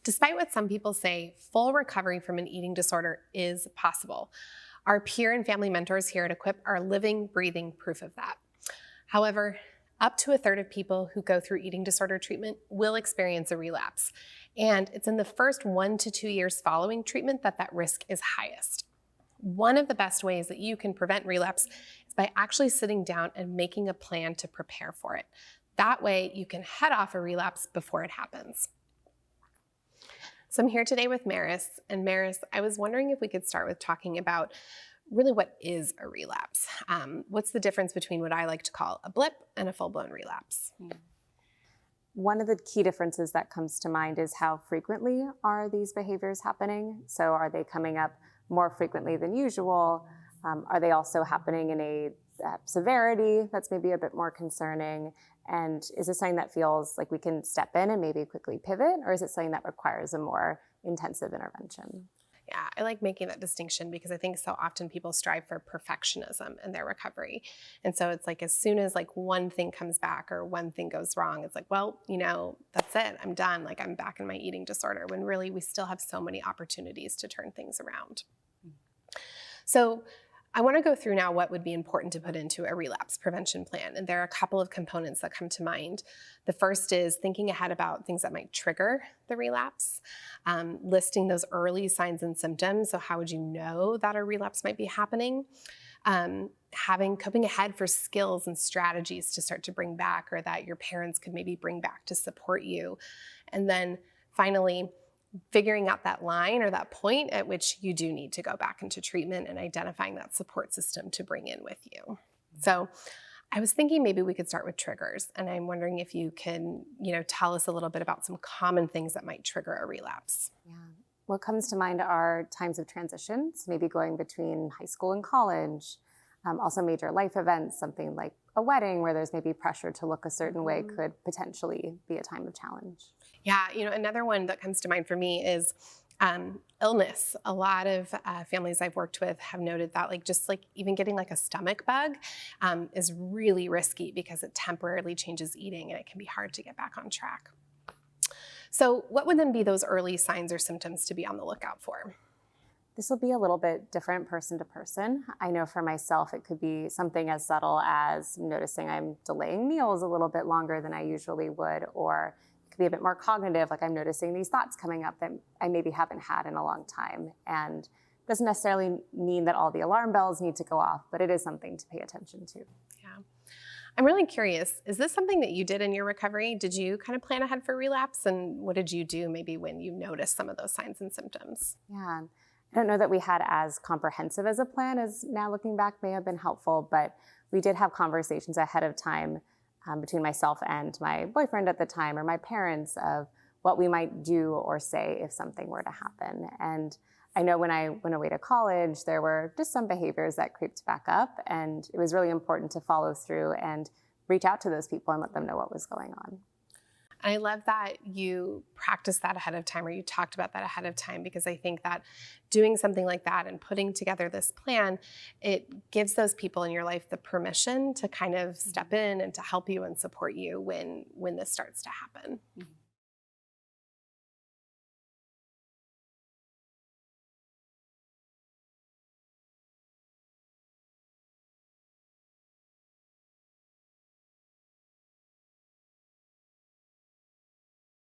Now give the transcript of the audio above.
Despite what some people say, full recovery from an eating disorder is possible. Our peer and family mentors here at Equip are living, breathing proof of that. However, up to a third of people who go through eating disorder treatment will experience a relapse. And it's in the first 1 to 2 years following treatment that that risk is highest. One of the best ways that you can prevent relapse is by actually sitting down and making a plan to prepare for it. That way you can head off a relapse before it happens. So I'm here today with Maris, and Maris, I was wondering if we could start with talking about really what is a relapse. What's the difference between what I like to call a blip and a full-blown relapse? One of the key differences that comes to mind is how frequently are these behaviors happening? So are they coming up more frequently than usual? Are they also happening in a severity that's maybe a bit more concerning? And is this something that feels like we can step in and maybe quickly pivot, or is it something that requires a more intensive intervention? Yeah, I like making that distinction because I think so often people strive for perfectionism in their recovery. And so it's like as soon as like one thing comes back or one thing goes wrong, it's like, well, that's it. I'm done. Like I'm back in my eating disorder, when really we still have so many opportunities to turn things around. So I want to go through now what would be important to put into a relapse prevention plan. And there are a couple of components that come to mind. The first is thinking ahead about things that might trigger the relapse, listing those early signs and symptoms. So how would you know that a relapse might be happening? Coping ahead for skills and strategies to start to bring back, or that your parents could maybe bring back to support you. And then finally, figuring out that line or that point at which you do need to go back into treatment and identifying that support system to bring in with you. So I was thinking maybe we could start with triggers, and I'm wondering if you can, tell us a little bit about some common things that might trigger a relapse. Yeah. What comes to mind are times of transitions, maybe going between high school and college, also major life events, something like a wedding where there's maybe pressure to look a certain way could potentially be a time of challenge. Yeah, another one that comes to mind for me is illness. A lot of families I've worked with have noted that just even getting a stomach bug is really risky because it temporarily changes eating and it can be hard to get back on track. So what would then be those early signs or symptoms to be on the lookout for? This will be a little bit different person to person. I know for myself, it could be something as subtle as noticing I'm delaying meals a little bit longer than I usually would, or it could be a bit more cognitive, like I'm noticing these thoughts coming up that I maybe haven't had in a long time. And it doesn't necessarily mean that all the alarm bells need to go off, but it is something to pay attention to. Yeah. I'm really curious, is this something that you did in your recovery? Did you kind of plan ahead for relapse? And what did you do maybe when you noticed some of those signs and symptoms? Yeah. I don't know that we had as comprehensive as a plan as now looking back may have been helpful, but we did have conversations ahead of time between myself and my boyfriend at the time, or my parents, of what we might do or say if something were to happen. And I know when I went away to college, there were just some behaviors that creeped back up, and it was really important to follow through and reach out to those people and let them know what was going on. And I love that you practiced that ahead of time, or you talked about that ahead of time, because I think that doing something like that and putting together this plan, it gives those people in your life the permission to kind of step in and to help you and support you when this starts to happen.